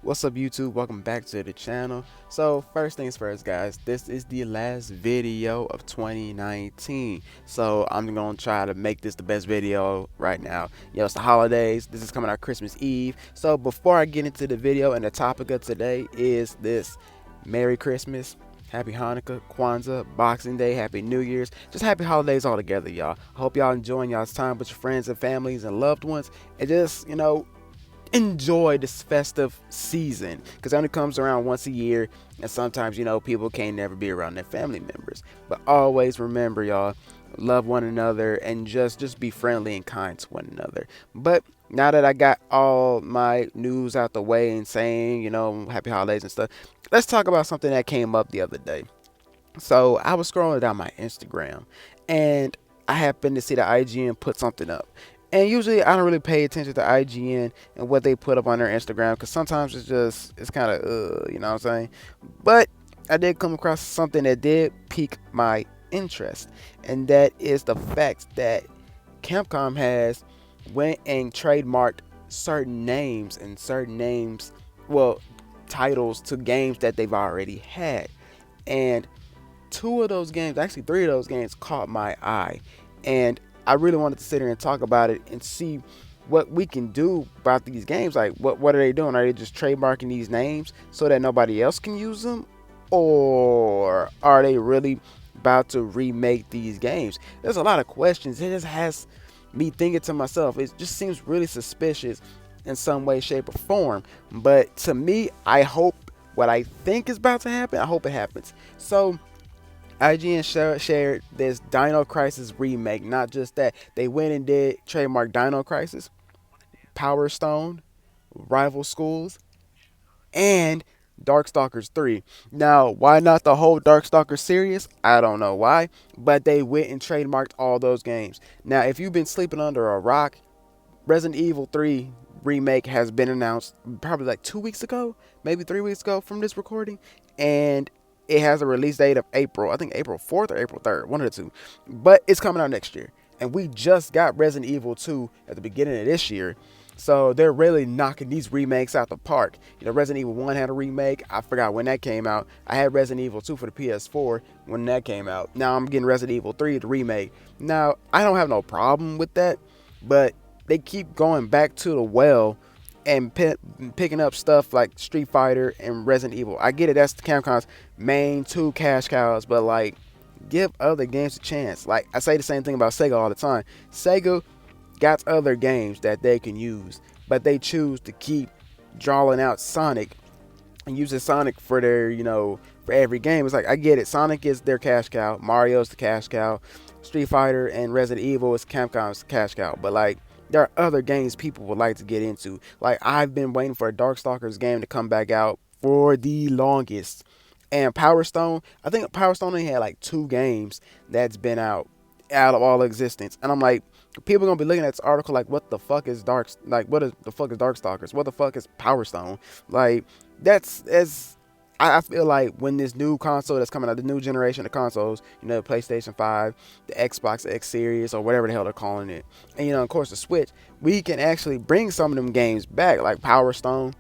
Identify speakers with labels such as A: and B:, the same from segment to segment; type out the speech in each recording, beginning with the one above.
A: What's up, YouTube? Welcome back to the channel. So first things first, guys, this is the last video of 2019, so I'm gonna try to make this the best video right now. It's the holidays. This is coming out Christmas Eve. So before I get into the video, and the topic of today is this: Merry Christmas, Happy Hanukkah, Kwanzaa, Boxing Day, Happy New Year's, just happy holidays all together, y'all. I hope y'all enjoying y'all's time with your friends and families and loved ones, and just enjoy this festive season, because it only comes around once a year, and sometimes people can't never be around their family members. But always remember, y'all, love one another and just be friendly and kind to one another. But now that I got all my news out the way and saying happy holidays and stuff, let's talk about something that came up the other day. So I was scrolling down my Instagram, and I happened to see the IGN put something up. And usually I don't really pay attention to IGN and what they put up on their Instagram, because sometimes it's kind of, you know what I'm saying? But I did come across something that did pique my interest, and that is the fact that Capcom has went and trademarked certain names well, titles to games that they've already had. And two of those games, actually three of those games, caught my eye. And I really wanted to sit here and talk about it and see what we can do about these games. Like, what are they doing? Are they just trademarking these names so that nobody else can use them? Or are they really about to remake these games? There's a lot of questions. It just has me thinking to myself, it just seems really suspicious in some way, shape, or form. But to me, I hope what I think is about to happen, I hope it happens. So IGN shared this Dino Crisis remake. Not just that, they went and did trademark Dino Crisis, Power Stone, Rival Schools, and Darkstalkers 3. Now, why not the whole Darkstalkers series? I don't know why, but they went and trademarked all those games. Now, if you've been sleeping under a rock, Resident Evil 3 remake has been announced probably like 2 weeks ago, maybe 3 weeks ago from this recording, and it has a release date of I think April 4th or April 3rd, one of the two. But it's coming out next year. And we just got Resident Evil 2 at the beginning of this year. So they're really knocking these remakes out the park. Resident Evil 1 had a remake. I forgot when that came out. I had Resident Evil 2 for the PS4 when that came out. Now I'm getting Resident Evil 3, the remake. Now, I don't have no problem with that, but they keep going back to the well and picking up stuff like Street Fighter and Resident Evil. I get it, that's Capcom's main two cash cows, but like, give other games a chance. Like, I say the same thing about Sega all the time. Sega got other games that they can use, but they choose to keep drawing out Sonic and using Sonic for their, for every game. It's like, I get it, Sonic is their cash cow, Mario's the cash cow, Street Fighter and Resident Evil is Capcom's cash cow, but like, there are other games people would like to get into. Like, I've been waiting for a Darkstalkers game to come back out for the longest. And Power Stone, I think Power Stone only had like 2 games that's been out of all existence. And I'm like, people are gonna be looking at this article like, what the fuck is the fuck is Darkstalkers? What the fuck is Power Stone? Like, that's as I feel like when this new console that's coming out, the new generation of consoles, the PlayStation 5, the Xbox X Series, or whatever the hell they're calling it, and of course the Switch, we can actually bring some of them games back. Like Power Stone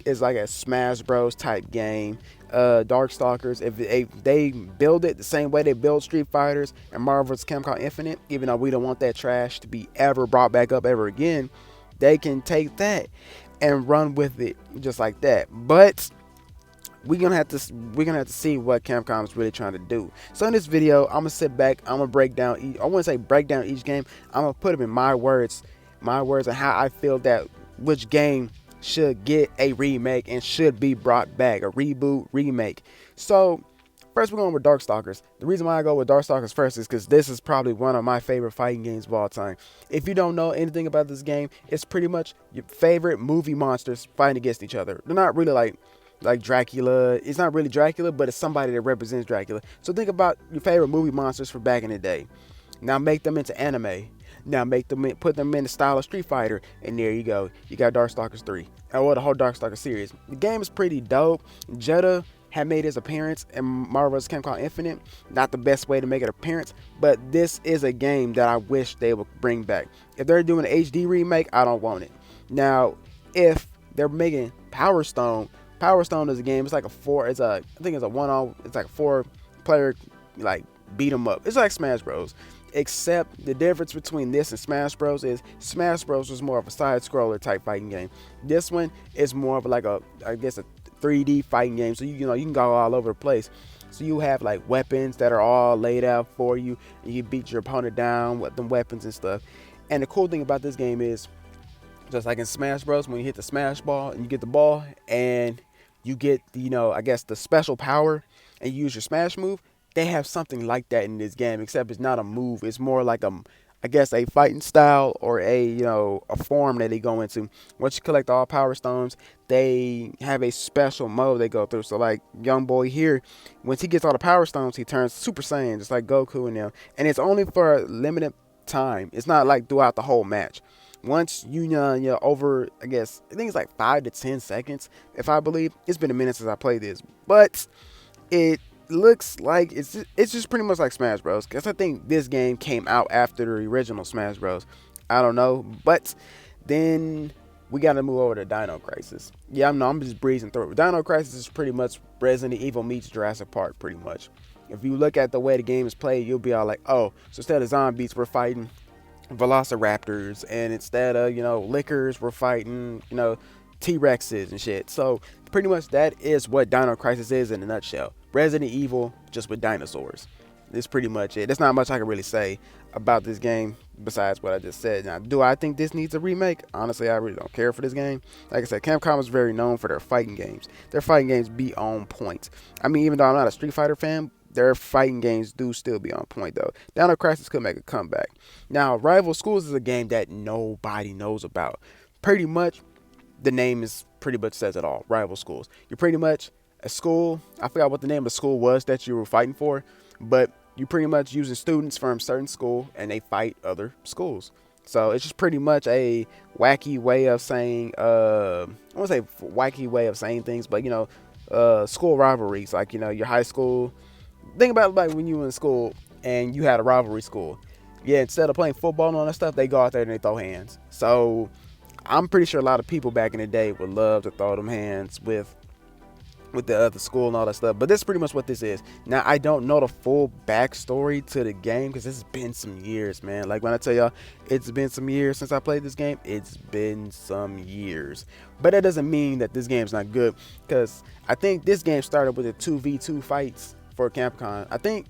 A: is like a Smash Bros type game. Darkstalkers, if they build it the same way they build Street Fighters and Marvel's Capcom Infinite, even though we don't want that trash to be ever brought back up ever again, they can take that and run with it just like that. But we're gonna have to see what Capcom is really trying to do. So in this video, I'm gonna sit back, I'm gonna break down I wouldn't say break down each game, I'm gonna put them in my words on how I feel that which game should get a remake and should be brought back, a reboot, remake. So first, we're going with Darkstalkers. The reason why I go with Darkstalkers first is because this is probably one of my favorite fighting games of all time. If you don't know anything about this game, it's pretty much your favorite movie monsters fighting against each other. They're not really like Dracula. It's not really Dracula, but it's somebody that represents Dracula. So think about your favorite movie monsters for back in the day. Now make them into anime. Now put them in the style of Street Fighter, and there you go. You got Darkstalkers 3, or the whole Darkstalkers series. The game is pretty dope. Jeddah had made his appearance in Marvel's Capcom Infinite. Not the best way to make an appearance, but this is a game that I wish they would bring back. If they're doing an HD remake, I don't want it. Now, if they're making Power Stone. Power Stone is a game. It's like a four. I think it's a one on. It's like a 4-player like beat 'em up. It's like Smash Bros. Except the difference between this and Smash Bros is Smash Bros was more of a side scroller type fighting game. This one is more of like I guess a 3D fighting game. So you know you can go all over the place. So you have like weapons that are all laid out for you, and you beat your opponent down with them weapons and stuff. And the cool thing about this game is, just like in Smash Bros, when you hit the smash ball and you get the ball and you get, I guess the special power and you use your smash move, they have something like that in this game, except it's not a move. It's more like I guess a fighting style or a form that they go into. Once you collect all power stones, they have a special mode they go through. So like young boy here, once he gets all the power stones, he turns Super Saiyan, just like Goku and them. And it's only for a limited time. It's not like throughout the whole match. Once you're over, I guess, I think it's like 5 to 10 seconds, if I believe. It's been a minute since I played this, but it looks like it's just pretty much like Smash Bros. Because I think this game came out after the original Smash Bros. I don't know, but then we got to move over to Dino Crisis. Yeah, I'm just breezing through it. Dino Crisis is pretty much Resident Evil meets Jurassic Park, pretty much. If you look at the way the game is played, you'll be all like, oh, so instead of zombies, we're fighting velociraptors, and instead of lickers, we're fighting T-Rexes and shit. So pretty much that is what Dino Crisis is in a nutshell. Resident Evil just with dinosaurs. That's pretty much it. There's not much I can really say about this game besides what I just said. Now, do I think this needs a remake? Honestly, I really don't care for this game. Like I said, Capcom is very known for their fighting games. Their fighting games be on point. I mean, even though I'm not a Street Fighter fan, their fighting games do still be on point, though. Dino Crisis could make a comeback. Now, Rival Schools is a game that nobody knows about. Pretty much, the name is pretty much says it all. Rival Schools. You're pretty much a school. I forgot what the name of the school was that you were fighting for, but you pretty much using students from a certain school, and they fight other schools. So it's just pretty much a wacky way of saying, I won't say wacky way of saying things, but school rivalries, like your high school. Think about it like when you were in school and you had a rivalry school. Yeah, instead of playing football and all that stuff, they go out there and they throw hands. So I'm pretty sure a lot of people back in the day would love to throw them hands with the other school and all that stuff. But this is pretty much what this is. Now, I don't know the full backstory to the game because it's been some years, man. Like when I tell y'all, it's been some years since I played this game. It's been some years. But that doesn't mean that this game's not good, because I think this game started with the 2v2 fights for Capcom. I think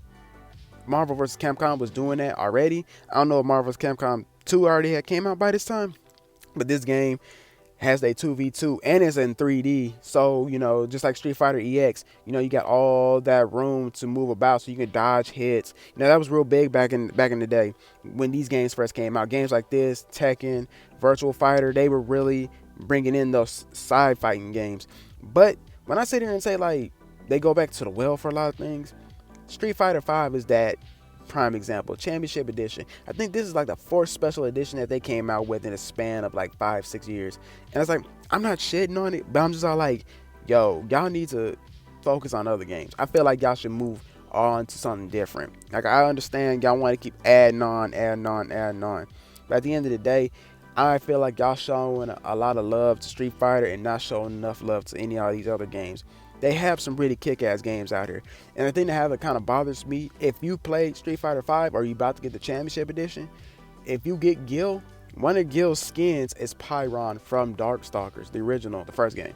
A: Marvel vs. Capcom was doing that already. I don't know if Marvel vs. Capcom 2 already had came out by this time, but this game has a 2v2 and it's in 3D. So, just like Street Fighter EX, you got all that room to move about so you can dodge hits. That was real big back in the day when these games first came out. Games like this, Tekken, Virtual Fighter, they were really bringing in those side fighting games. But when I sit here and say like they go back to the well for a lot of things, Street Fighter 5 is that prime example. Championship Edition. I think this is like the 4th special edition that they came out with in a span of like 5-6 years. And it's like, I'm not shitting on it, but I'm just all like, yo, y'all need to focus on other games. I feel like y'all should move on to something different. Like, I understand y'all want to keep adding on. But at the end of the day, I feel like y'all showing a lot of love to Street Fighter and not showing enough love to any of these other games. They have some really kick-ass games out here. And the thing that kind of bothers me, if you played Street Fighter 5 or you about to get the Championship Edition, if you get Gil, one of Gil's skins is Pyron from Darkstalkers, the original, the first game.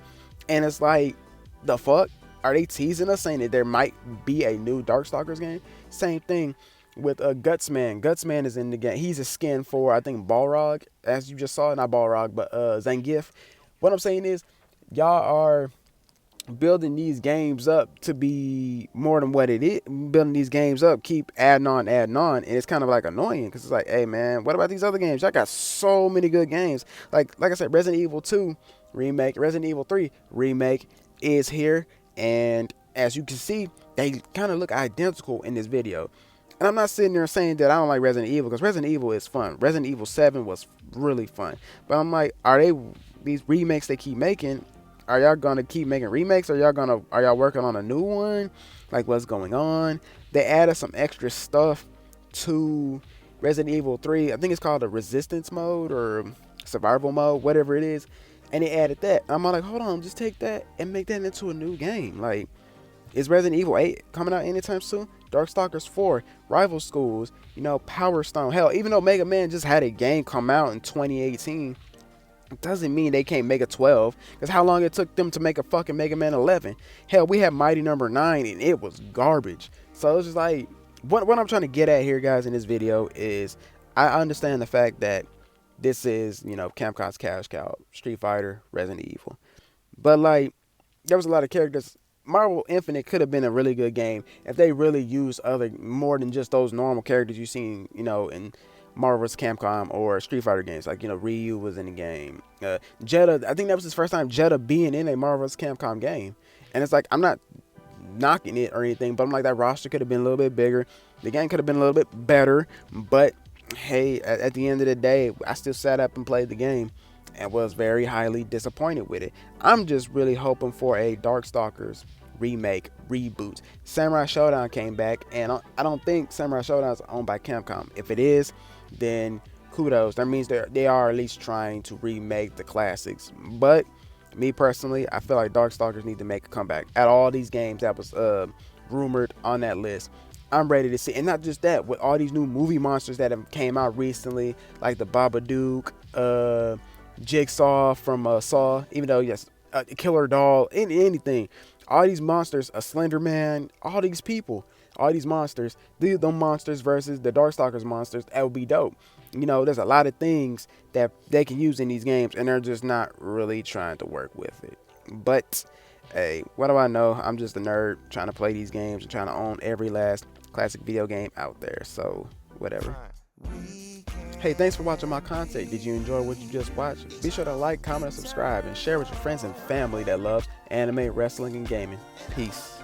A: And it's like, the fuck? Are they teasing us saying that there might be a new Darkstalkers game? Same thing with Gutsman. Gutsman is in the game. He's a skin for, I think, Balrog, as you just saw. Not Balrog, but Zangief. What I'm saying is, y'all are building these games up to be more than what it is. Building these games up, keep adding on, and it's kind of like annoying because it's like, hey man, what about these other games? Y'all got so many good games. Like I said, Resident Evil 2 remake, Resident Evil 3 remake is here, and as you can see, they kind of look identical in this video. And I'm not sitting there saying that I don't like Resident Evil, because Resident Evil is fun. Resident Evil 7 was really fun, but I'm like, are these remakes they keep making? Are y'all gonna keep making remakes? Are y'all working on a new one? Like, what's going on? They added some extra stuff to Resident Evil 3. I think it's called a resistance mode or survival mode, whatever it is. and they added that. I'm like, hold on, just take that and make that into a new game. Like, is Resident Evil 8 coming out anytime soon? Darkstalkers 4, Rival Schools, Power Stone. Hell, even though Mega Man just had a game come out in 2018, it doesn't mean they can't make a 12. Because how long it took them to make a fucking Mega Man 11? Hell, we had Mighty Number 9 and it was garbage. So it's just like, what I'm trying to get at here, guys, in this video is I understand the fact that this is, Capcom's cash cow, Street Fighter, Resident Evil. But like, there was a lot of characters. Marvel Infinite could have been a really good game if they really used other, more than just those normal characters you've seen, in Marvel's Capcom or Street Fighter games. Like, Ryu was in the game. Jetta, I think that was his first time Jetta being in a Marvel's Capcom game. And it's like, I'm not knocking it or anything, but I'm like, that roster could have been a little bit bigger. The game could have been a little bit better. But hey, at the end of the day, I still sat up and played the game and was very highly disappointed with it. I'm just really hoping for a Darkstalkers remake, reboot. Samurai Showdown came back, and I don't think Samurai Showdown is owned by Capcom. If it is, then kudos. That means they are at least trying to remake the classics. But me personally, I feel like Darkstalkers need to make a comeback. At all these games that was rumored on that list, I'm ready to see. And not just that, with all these new movie monsters that have came out recently, like the Babadook, Jigsaw from Saw, even though, yes, Killer Doll, anything. All these monsters, a Slender Man, all these people, all these monsters, the monsters versus the Darkstalkers monsters, that would be dope. There's a lot of things that they can use in these games, and they're just not really trying to work with it. But, hey, what do I know? I'm just a nerd trying to play these games and trying to own every last classic video game out there. So, whatever. Hey, thanks for watching my content. Did you enjoy what you just watched? Be sure to like, comment, and subscribe, and share with your friends and family that loves anime, wrestling, and gaming. Peace.